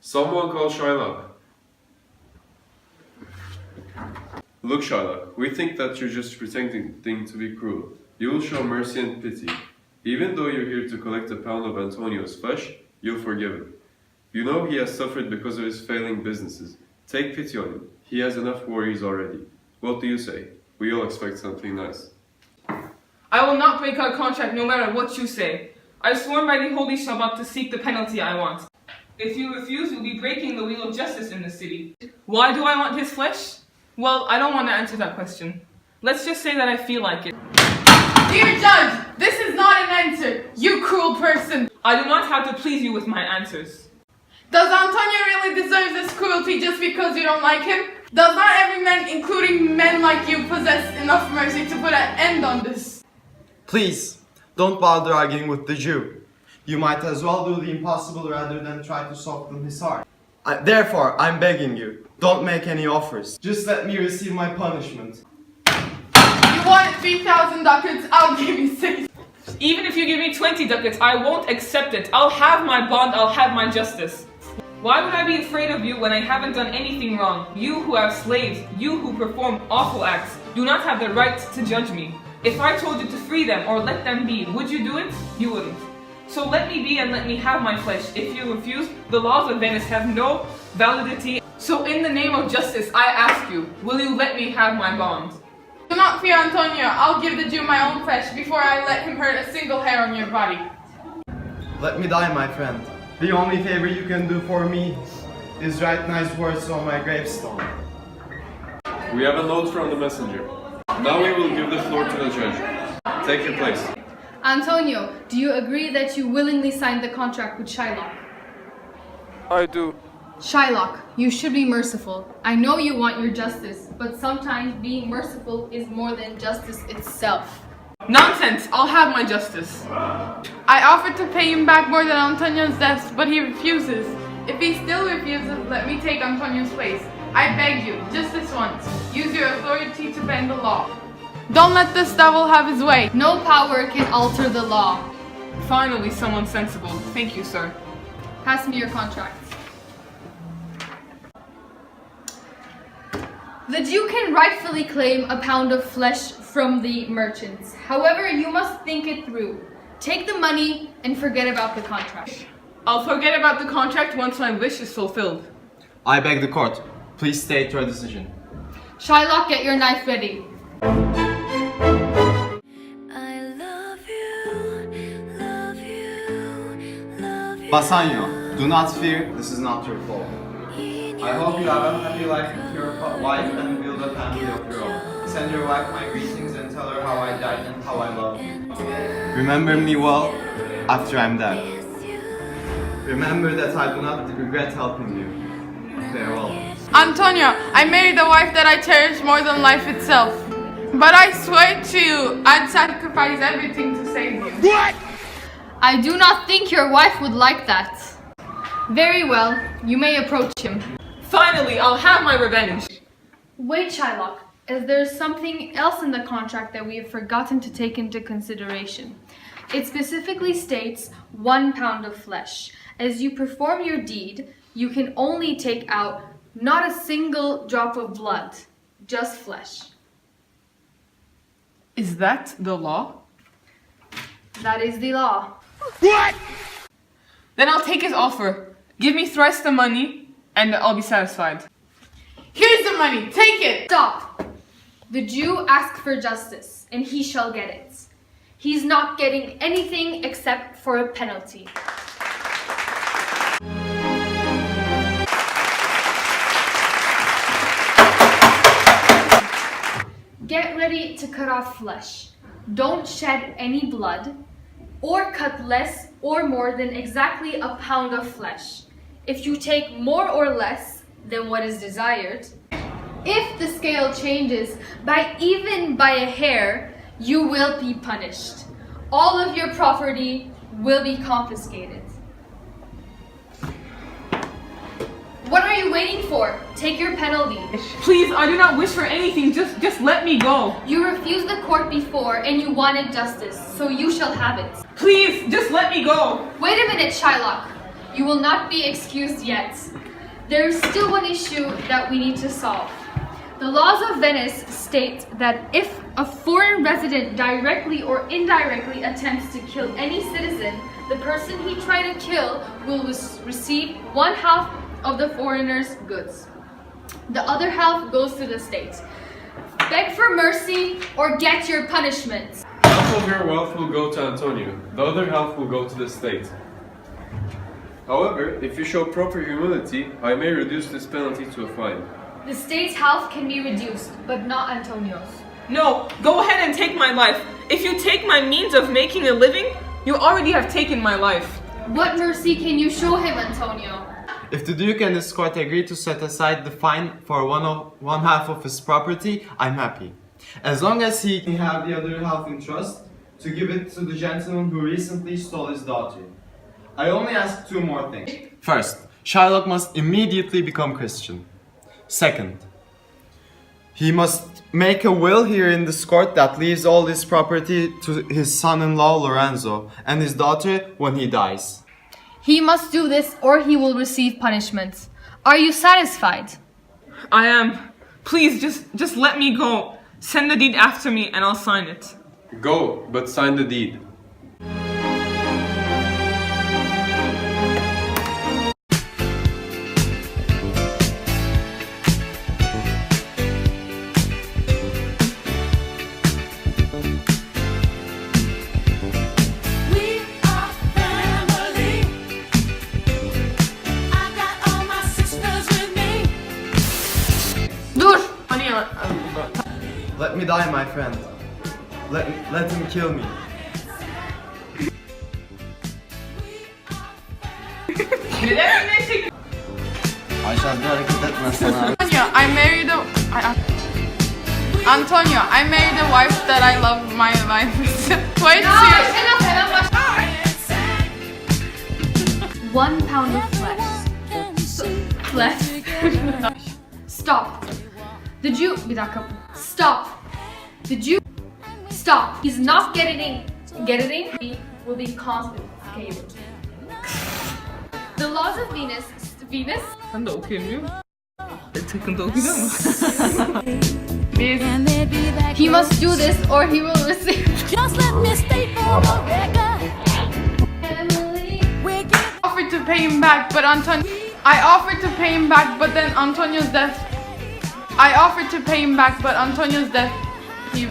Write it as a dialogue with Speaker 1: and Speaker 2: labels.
Speaker 1: Someone call Shylock. Look, Shylock, we think that you're just pretending to be cruel. You will show mercy and pity. Even though you're here to collect a pound of Antonio's flesh, you'll forgive him. You know he has suffered because of his failing businesses. Take pity on him. He has enough worries already. What do you say? We all expect something nice.
Speaker 2: I will not break our contract no matter what you say. I've sworn by the Holy Shabbat to seek the penalty I want. If you refuse, you'll be breaking the wheel of justice in the city. Why do I want his flesh? Well, I don't want to answer that question. Let's just say that I feel like it.
Speaker 3: Dear Judge, this is not an answer, you cruel person.
Speaker 2: I do not have to please you with my answers.
Speaker 3: Does Antonio really deserve this cruelty just because you don't like him? Does not every man, including men like you, possess enough mercy to put an end on this?
Speaker 4: Please, don't bother arguing with the Jew. You might as well do the impossible rather than try to soften his heart. Therefore, I'm begging you, don't make any offers. Just let me receive my punishment.
Speaker 3: You wanted 3,000 ducats, I'll give you 6.
Speaker 2: Even if you give me 20 ducats, I won't accept it. I'll have my bond, I'll have my justice. Why would I be afraid of you when I haven't done anything wrong? You who have slaves, you who perform awful acts, do not have the right to judge me. If I told you to free them or let them be, would you do it? You wouldn't. So let me be and let me have my flesh. If you refuse, the laws of Venice have no validity. So in the name of justice, I ask you, will you let me have my bond?
Speaker 3: Do not fear Antonio, I'll give the Jew my own flesh before I let him hurt a single hair on your body.
Speaker 4: Let me die, my friend. The only favor you can do for me is write nice words on my gravestone.
Speaker 1: We have a note from the messenger. Now we will give the floor to the judge. Take your place.
Speaker 5: Antonio, do you agree that you willingly signed the contract with Shylock?
Speaker 2: I do.
Speaker 5: Shylock, you should be merciful. I know you want your justice, but sometimes being merciful is more than justice itself.
Speaker 2: Nonsense! I'll have my justice.
Speaker 3: I offered to pay him back more than Antonio's debts, but he refuses. If he still refuses, let me take Antonio's place. I beg you, just this once, use your authority to bend the law. Don't let this devil have his way.
Speaker 5: No power can alter the law.
Speaker 2: Finally, someone sensible. Thank you, sir.
Speaker 5: Pass me your contract. The Jew can rightfully claim a pound of flesh from the merchants. However, you must think it through. Take the money and forget about the contract.
Speaker 2: I'll forget about the contract once my wish is fulfilled.
Speaker 4: I beg the court, please state your decision.
Speaker 5: Shylock, get your knife ready.
Speaker 4: Bassanio, do not fear, this is not your fault. I hope you have a happy life with your wife and build a family of your own. Send your wife my greetings and tell her how I died and how I love you. Remember me well after I'm dead. Remember that I do not regret helping you. Farewell.
Speaker 3: Antonio, I married a wife that I cherish more than life itself. But I swear to you, I'd sacrifice everything to save you.
Speaker 5: What? I do not think your wife would like that. Very well, you may approach him.
Speaker 2: Finally, I'll have my revenge.
Speaker 5: Wait, Shylock, as there's something else in the contract that we have forgotten to take into consideration. It specifically states 1 pound of flesh. As you perform your deed, you can only take out not a single drop of blood, just flesh.
Speaker 2: Is that the law?
Speaker 5: That is the law.
Speaker 2: What? Then I'll take his offer. Give me thrice the money, and I'll be satisfied.
Speaker 3: Here's the money, take it!
Speaker 5: Stop! The Jew asked for justice, and he shall get it. He's not getting anything except for a penalty. Get ready to cut off flesh. Don't shed any blood, or cut less or more than exactly a pound of flesh. If you take more or less than what is desired, if the scale changes even by a hair, you will be punished. All of your property will be confiscated. What are you waiting for? Take your penalty.
Speaker 2: Please, I do not wish for anything. Just let me go.
Speaker 5: You refused the court before and you wanted justice, so you shall have it.
Speaker 2: Please, just let me go.
Speaker 5: Wait a minute, Shylock. You will not be excused yet. There is still one issue that we need to solve. The laws of Venice state that if a foreign resident directly or indirectly attempts to kill any citizen, the person he tried to kill will receive 1/2 of the foreigner's goods. The other half goes to the state. Beg for mercy or get your punishment.
Speaker 1: Half of your wealth will go to Antonio, the other half will go to the state. However, if you show proper humility, I may reduce this penalty to a fine.
Speaker 5: The state's half can be reduced, but not Antonio's.
Speaker 2: No, go ahead and take my life. If you take my means of making a living, you already have taken my life.
Speaker 5: What mercy can you show him, Antonio?
Speaker 4: If the Duke and his court agree to set aside the fine for one half of his property, I'm happy. As long as he can have the other half in trust, to give it to the gentleman who recently stole his daughter. I only ask 2 more things. First, Shylock must immediately become Christian. Second, he must make a will here in this court that leaves all his property to his son-in-law Lorenzo and his daughter when he dies.
Speaker 5: He must do this or he will receive punishment. Are you satisfied?
Speaker 2: I am. Please, just let me go. Send the deed after me and I'll sign it.
Speaker 1: Go, but sign the deed.
Speaker 5: Dur!
Speaker 4: Let me die, my friend. Let him kill me.
Speaker 2: Neden öyle çekiyorsun?
Speaker 4: Aşağıda hareket etmezsen abi.
Speaker 3: Antonio, I married a wife that I love my life. Twice
Speaker 5: One pound of flesh. Stop. Did you... Bir dakika. Stop. Did you... Stop. He's not getting... He will be confiscated. The laws of Venus...
Speaker 2: Ben de okuyamıyorum. Takıntılı okuyor mu?
Speaker 5: He must do this or he will receive...
Speaker 6: Just let me state for the record.
Speaker 3: offered to pay him back, but I offered to pay him back, but then Antonio's death. I offered to pay him back, but Antonio's death. He